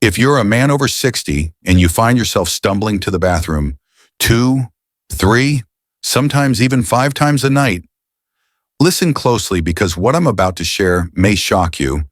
If you're a man over 60 and you find yourself stumbling to the bathroom 2, 3, sometimes even 5 times a night, listen closely because what I'm about to share may shock you.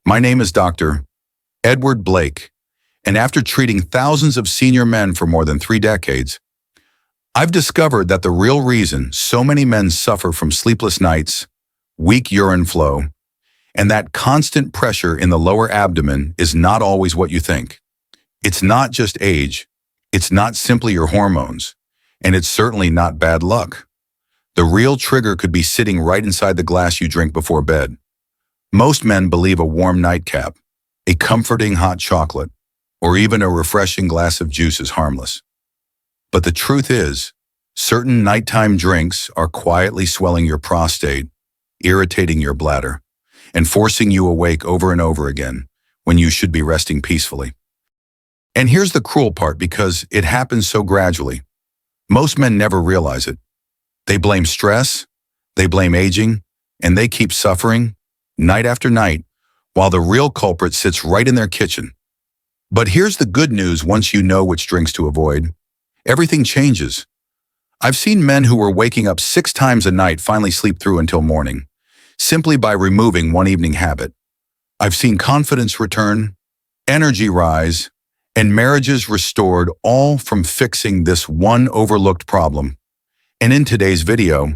My name is Dr. Edward Blake, and after treating thousands of senior men for more than 3 decades, I've discovered that the real reason so many men suffer from sleepless nights, weak urine flow, and that constant pressure in the lower abdomen is not always what you think. It's not just age, it's not simply your hormones, and it's certainly not bad luck. The real trigger could be sitting right inside the glass you drink before bed. Most men believe a warm nightcap, a comforting hot chocolate, or even a refreshing glass of juice is harmless. But the truth is, certain nighttime drinks are quietly swelling your prostate, irritating your bladder, and forcing you awake over and over again when you should be resting peacefully. And here's the cruel part because it happens so gradually. Most men never realize it. They blame stress, they blame aging, and they keep suffering night after night while the real culprit sits right in their kitchen. But here's the good news once you know which drinks to avoid. Everything changes. I've seen men who were waking up 6 times a night finally sleep through until morning, simply by removing one evening habit. I've seen confidence return, energy rise, and marriages restored, all from fixing this one overlooked problem. And in today's video,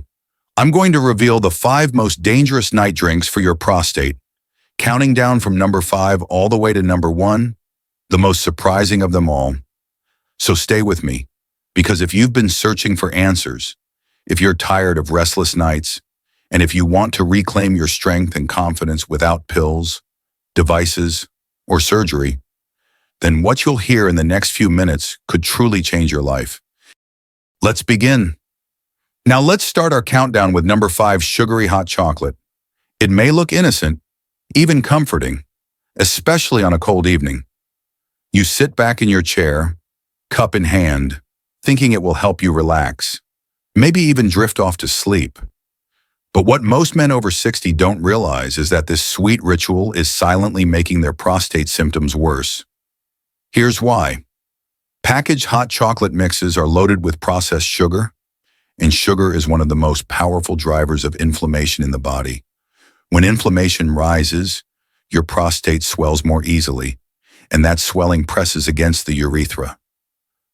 I'm going to reveal the 5 most dangerous night drinks for your prostate, counting down from number 5 all the way to number 1, the most surprising of them all. So stay with me, because if you've been searching for answers, if you're tired of restless nights, and if you want to reclaim your strength and confidence without pills, devices, or surgery, then what you'll hear in the next few minutes could truly change your life. Let's begin. Now let's start our countdown with number 5, sugary hot chocolate. It may look innocent, even comforting, especially on a cold evening. You sit back in your chair, cup in hand, thinking it will help you relax, maybe even drift off to sleep. But what most men over 60 don't realize is that this sweet ritual is silently making their prostate symptoms worse. Here's why. Packaged hot chocolate mixes are loaded with processed sugar, and sugar is one of the most powerful drivers of inflammation in the body. When inflammation rises, your prostate swells more easily, and that swelling presses against the urethra.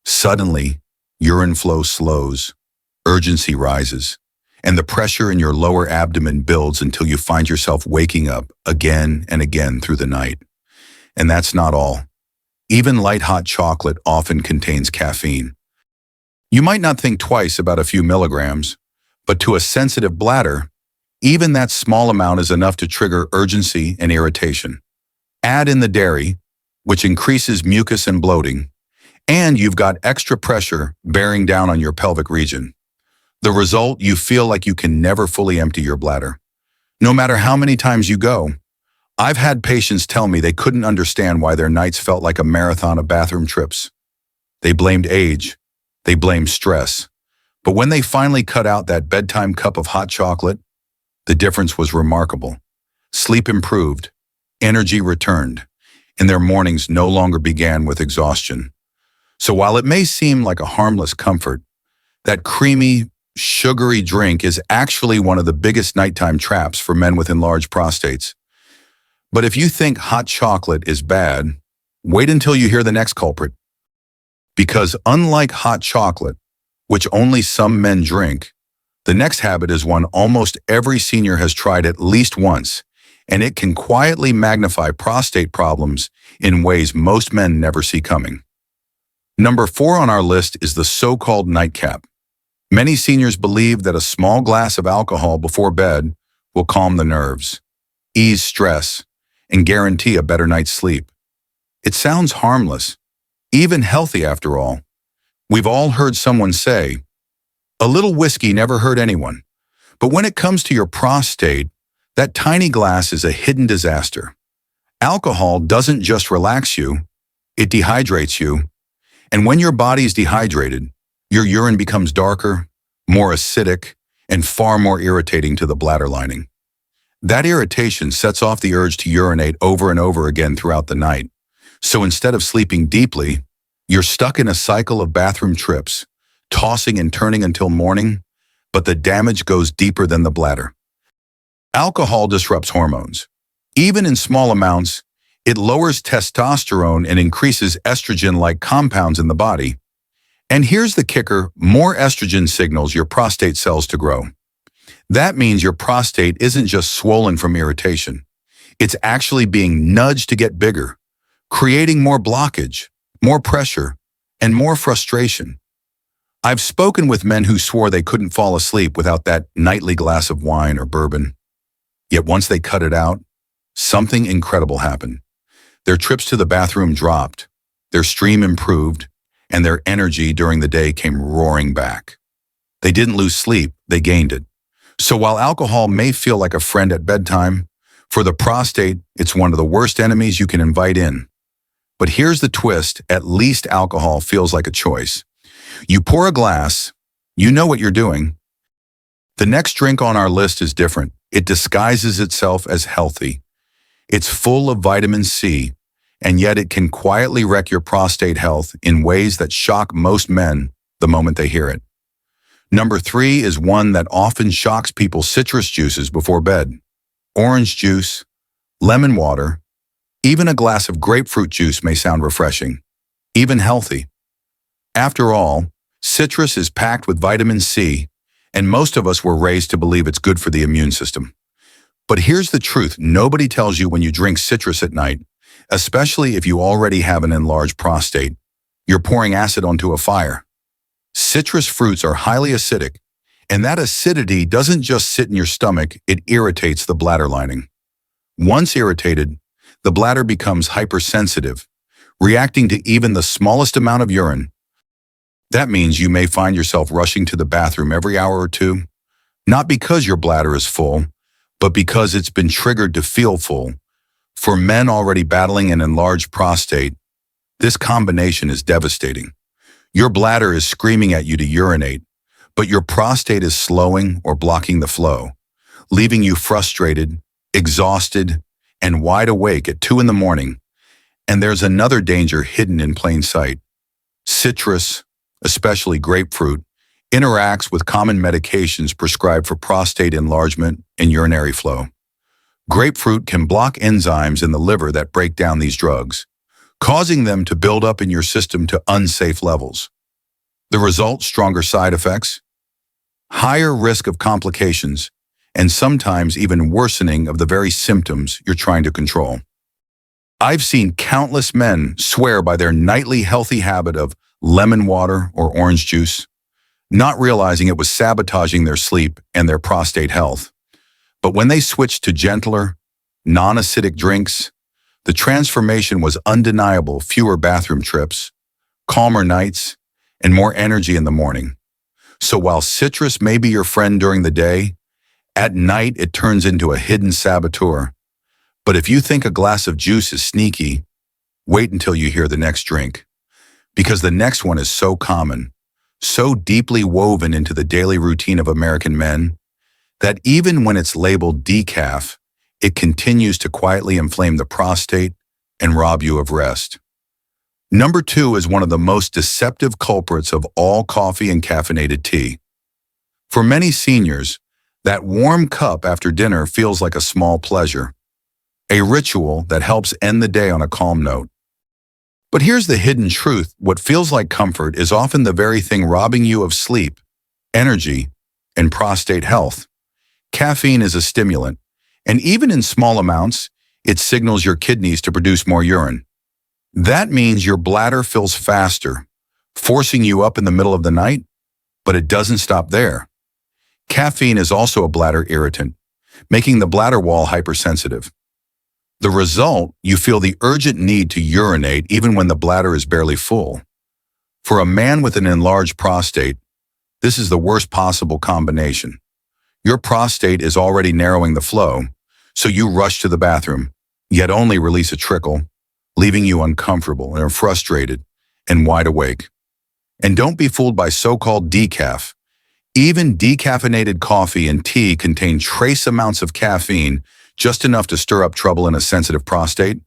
Suddenly, urine flow slows, urgency rises, and the pressure in your lower abdomen builds until you find yourself waking up again and again through the night. And that's not all. Even light hot chocolate often contains caffeine. You might not think twice about a few milligrams, but to a sensitive bladder, even that small amount is enough to trigger urgency and irritation. Add in the dairy, which increases mucus and bloating, and you've got extra pressure bearing down on your pelvic region. The result, you feel like you can never fully empty your bladder, no matter how many times you go. I've had patients tell me they couldn't understand why their nights felt like a marathon of bathroom trips. They blamed age, they blamed stress, but when they finally cut out that bedtime cup of hot chocolate, the difference was remarkable. Sleep improved, energy returned, and their mornings no longer began with exhaustion. So while it may seem like a harmless comfort, that creamy, sugary drink is actually one of the biggest nighttime traps for men with enlarged prostates. But if you think hot chocolate is bad, wait until you hear the next culprit. Because unlike hot chocolate, which only some men drink, the next habit is one almost every senior has tried at least once, and it can quietly magnify prostate problems in ways most men never see coming. Number 4 on our list is the so-called nightcap. Many seniors believe that a small glass of alcohol before bed will calm the nerves, ease stress, and guarantee a better night's sleep. It sounds harmless, even healthy after all. We've all heard someone say, "A little whiskey never hurt anyone." But when it comes to your prostate, that tiny glass is a hidden disaster. Alcohol doesn't just relax you, it dehydrates you. And when your body's dehydrated, your urine becomes darker, more acidic, and far more irritating to the bladder lining. That irritation sets off the urge to urinate over and over again throughout the night. So instead of sleeping deeply, you're stuck in a cycle of bathroom trips, tossing and turning until morning, but the damage goes deeper than the bladder. Alcohol disrupts hormones. Even in small amounts, it lowers testosterone and increases estrogen-like compounds in the body. And here's the kicker: more estrogen signals your prostate cells to grow. That means your prostate isn't just swollen from irritation. It's actually being nudged to get bigger, creating more blockage, more pressure, and more frustration. I've spoken with men who swore they couldn't fall asleep without that nightly glass of wine or bourbon. Yet once they cut it out, something incredible happened. Their trips to the bathroom dropped, their stream improved, and their energy during the day came roaring back. They didn't lose sleep, they gained it. So while alcohol may feel like a friend at bedtime, for the prostate, it's one of the worst enemies you can invite in. But here's the twist: at least alcohol feels like a choice. You pour a glass, you know what you're doing. The next drink on our list is different. It disguises itself as healthy. It's full of vitamin C, and yet it can quietly wreck your prostate health in ways that shock most men the moment they hear it. Number 3 is one that often shocks people: citrus juices before bed. Orange juice, lemon water, even a glass of grapefruit juice may sound refreshing, even healthy. After all, citrus is packed with vitamin C, and most of us were raised to believe it's good for the immune system. But here's the truth: nobody tells you when you drink citrus at night, especially if you already have an enlarged prostate, you're pouring acid onto a fire. Citrus fruits are highly acidic, and that acidity doesn't just sit in your stomach, it irritates the bladder lining. Once irritated, the bladder becomes hypersensitive, reacting to even the smallest amount of urine. That means you may find yourself rushing to the bathroom every hour or two, not because your bladder is full, but because it's been triggered to feel full. For men already battling an enlarged prostate, this combination is devastating. Your bladder is screaming at you to urinate, but your prostate is slowing or blocking the flow, leaving you frustrated, exhausted, and wide awake at 2 in the morning. And there's another danger hidden in plain sight. Citrus, especially grapefruit, interacts with common medications prescribed for prostate enlargement and urinary flow. Grapefruit can block enzymes in the liver that break down these drugs, causing them to build up in your system to unsafe levels. The result: stronger side effects, higher risk of complications, and sometimes even worsening of the very symptoms you're trying to control. I've seen countless men swear by their nightly healthy habit of lemon water or orange juice, not realizing it was sabotaging their sleep and their prostate health. But when they switched to gentler, non-acidic drinks, the transformation was undeniable: fewer bathroom trips, calmer nights, and more energy in the morning. So while citrus may be your friend during the day, at night it turns into a hidden saboteur. But if you think a glass of juice is sneaky, wait until you hear the next drink. Because the next one is so common, so deeply woven into the daily routine of American men, that even when it's labeled decaf, it continues to quietly inflame the prostate and rob you of rest. Number 2 is one of the most deceptive culprits of all coffee and caffeinated tea. For many seniors, that warm cup after dinner feels like a small pleasure, a ritual that helps end the day on a calm note. But here's the hidden truth: what feels like comfort is often the very thing robbing you of sleep, energy, and prostate health. Caffeine is a stimulant, and even in small amounts, it signals your kidneys to produce more urine. That means your bladder fills faster, forcing you up in the middle of the night, but it doesn't stop there. Caffeine is also a bladder irritant, making the bladder wall hypersensitive. The result: you feel the urgent need to urinate even when the bladder is barely full. For a man with an enlarged prostate, this is the worst possible combination. Your prostate is already narrowing the flow, so you rush to the bathroom, yet only release a trickle, leaving you uncomfortable and frustrated and wide awake. And don't be fooled by so-called decaf. Even decaffeinated coffee and tea contain trace amounts of caffeine, just enough to stir up trouble in a sensitive prostate.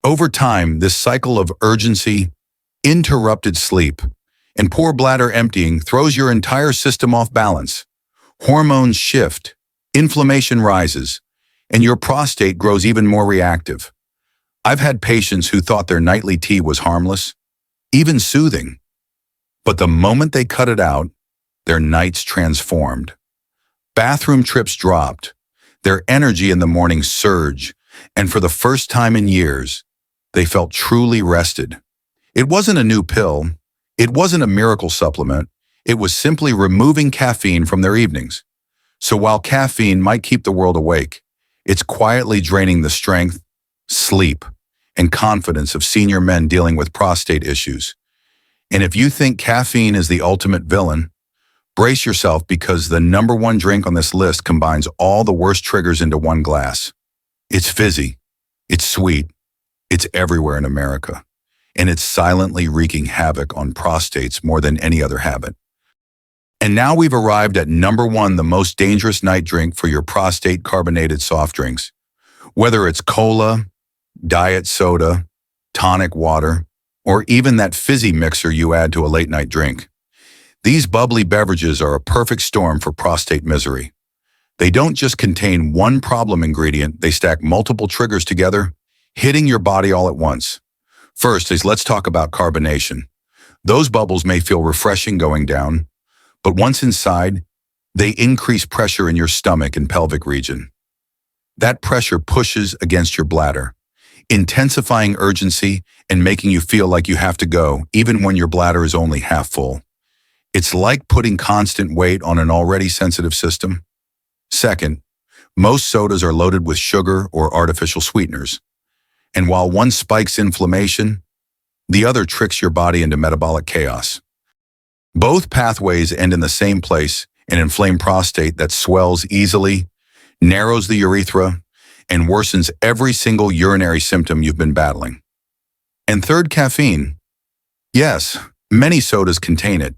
Over time, this cycle of urgency, interrupted sleep, and poor bladder emptying throws your entire system off balance. Hormones shift, inflammation rises, and your prostate grows even more reactive. I've had patients who thought their nightly tea was harmless, even soothing. But the moment they cut it out, their nights transformed. Bathroom trips dropped, their energy in the morning surged, and for the first time in years, they felt truly rested. It wasn't a new pill, it wasn't a miracle supplement, it was simply removing caffeine from their evenings. So while caffeine might keep the world awake, it's quietly draining the strength, sleep, and confidence of senior men dealing with prostate issues. And if you think caffeine is the ultimate villain, brace yourself because the number one drink on this list combines all the worst triggers into one glass. It's fizzy, it's sweet, it's everywhere in America, and it's silently wreaking havoc on prostates more than any other habit. And now we've arrived at number one, the most dangerous night drink for your prostate: carbonated soft drinks. Whether it's cola, diet soda, tonic water, or even that fizzy mixer you add to a late night drink. These bubbly beverages are a perfect storm for prostate misery. They don't just contain one problem ingredient, they stack multiple triggers together, hitting your body all at once. First is let's talk about carbonation. Those bubbles may feel refreshing going down, but once inside, they increase pressure in your stomach and pelvic region. That pressure pushes against your bladder, intensifying urgency and making you feel like you have to go, even when your bladder is only half full. It's like putting constant weight on an already sensitive system. Second, most sodas are loaded with sugar or artificial sweeteners. And while one spikes inflammation, the other tricks your body into metabolic chaos. Both pathways end in the same place, an inflamed prostate that swells easily, narrows the urethra, and worsens every single urinary symptom you've been battling. And third, caffeine. Yes, many sodas contain it,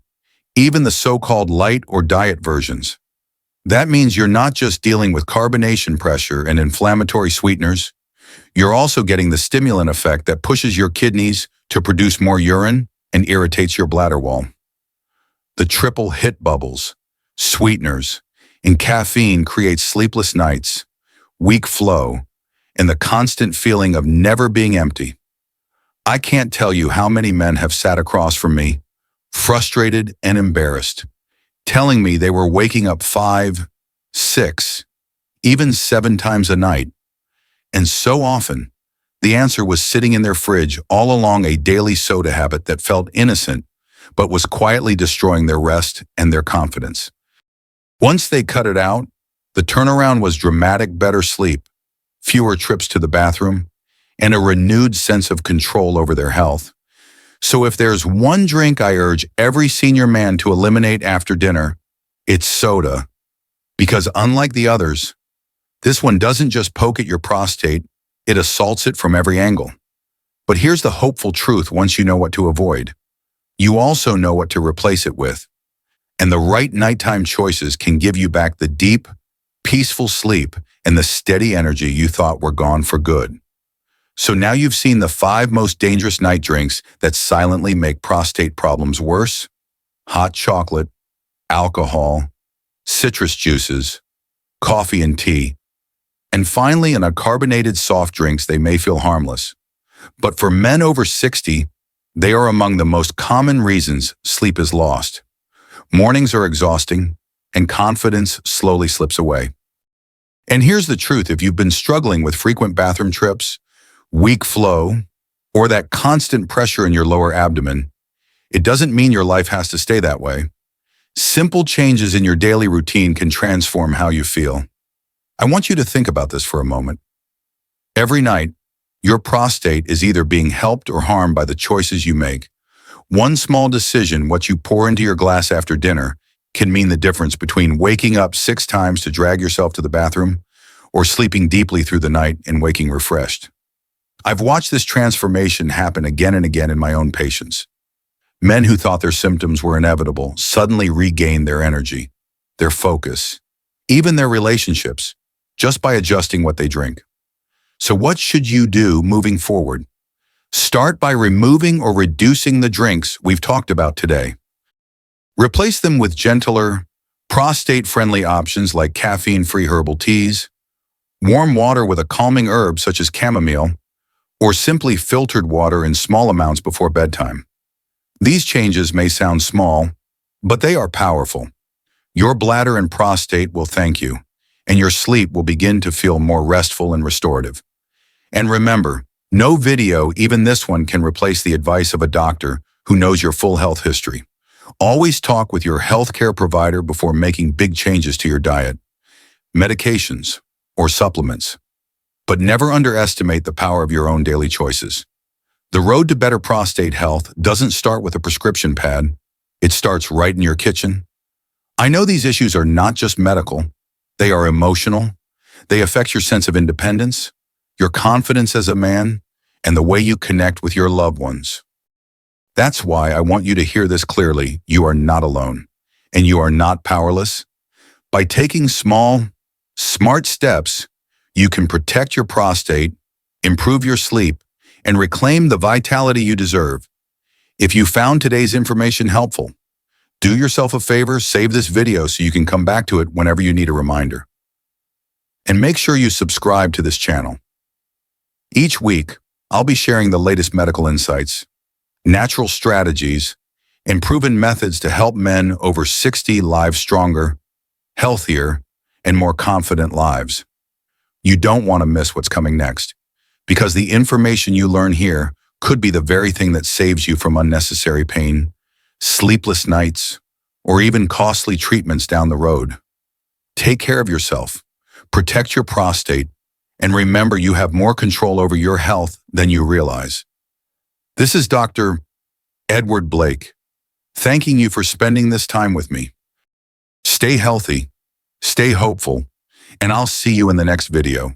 even the so-called light or diet versions. That means you're not just dealing with carbonation pressure and inflammatory sweeteners, you're also getting the stimulant effect that pushes your kidneys to produce more urine and irritates your bladder wall. The triple hit bubbles, sweeteners, and caffeine creates sleepless nights, weak flow, and the constant feeling of never being empty. I can't tell you how many men have sat across from me, frustrated and embarrassed, telling me they were waking up 5, 6, even 7 times a night. And so often, the answer was sitting in their fridge all along a daily soda habit that felt innocent, but was quietly destroying their rest and their confidence. Once they cut it out, the turnaround was dramatic better sleep, fewer trips to the bathroom, and a renewed sense of control over their health. So if there's one drink I urge every senior man to eliminate after dinner, it's soda. Because unlike the others, this one doesn't just poke at your prostate, it assaults it from every angle. But here's the hopeful truth once you know what to avoid. You also know what to replace it with. And the right nighttime choices can give you back the deep, peaceful sleep and the steady energy you thought were gone for good. So now you've seen the 5 most dangerous night drinks that silently make prostate problems worse: hot chocolate, alcohol, citrus juices, coffee and tea, and finally in a carbonated soft drinks they may feel harmless. But for men over 60, they are among the most common reasons sleep is lost. Mornings are exhausting, and confidence slowly slips away. And here's the truth: if you've been struggling with frequent bathroom trips, weak flow, or that constant pressure in your lower abdomen, it doesn't mean your life has to stay that way. Simple changes in your daily routine can transform how you feel. I want you to think about this for a moment. Every night, your prostate is either being helped or harmed by the choices you make. One small decision, what you pour into your glass after dinner, can mean the difference between waking up 6 times to drag yourself to the bathroom or sleeping deeply through the night and waking refreshed. I've watched this transformation happen again and again in my own patients. Men who thought their symptoms were inevitable suddenly regained their energy, their focus, even their relationships, just by adjusting what they drink. So what should you do moving forward? Start by removing or reducing the drinks we've talked about today. Replace them with gentler, prostate-friendly options like caffeine-free herbal teas, warm water with a calming herb such as chamomile, or simply filtered water in small amounts before bedtime. These changes may sound small, but they are powerful. Your bladder and prostate will thank you, and your sleep will begin to feel more restful and restorative. And remember, no video, even this one, can replace the advice of a doctor who knows your full health history. Always talk with your healthcare provider before making big changes to your diet, medications, or supplements. But never underestimate the power of your own daily choices. The road to better prostate health doesn't start with a prescription pad. It starts right in your kitchen. I know these issues are not just medical. They are emotional. They affect your sense of independence, your confidence as a man, and the way you connect with your loved ones. That's why I want you to hear this clearly. You are not alone, and you are not powerless. By taking small, smart steps, you can protect your prostate, improve your sleep, and reclaim the vitality you deserve. If you found today's information helpful, do yourself a favor, save this video so you can come back to it whenever you need a reminder. And make sure you subscribe to this channel. Each week, I'll be sharing the latest medical insights, natural strategies, and proven methods to help men over 60 live stronger, healthier, and more confident lives. You don't want to miss what's coming next, because the information you learn here could be the very thing that saves you from unnecessary pain, sleepless nights, or even costly treatments down the road. Take care of yourself, protect your prostate, and remember you have more control over your health than you realize. This is Dr. Edward Blake, thanking you for spending this time with me. Stay healthy, stay hopeful, and I'll see you in the next video.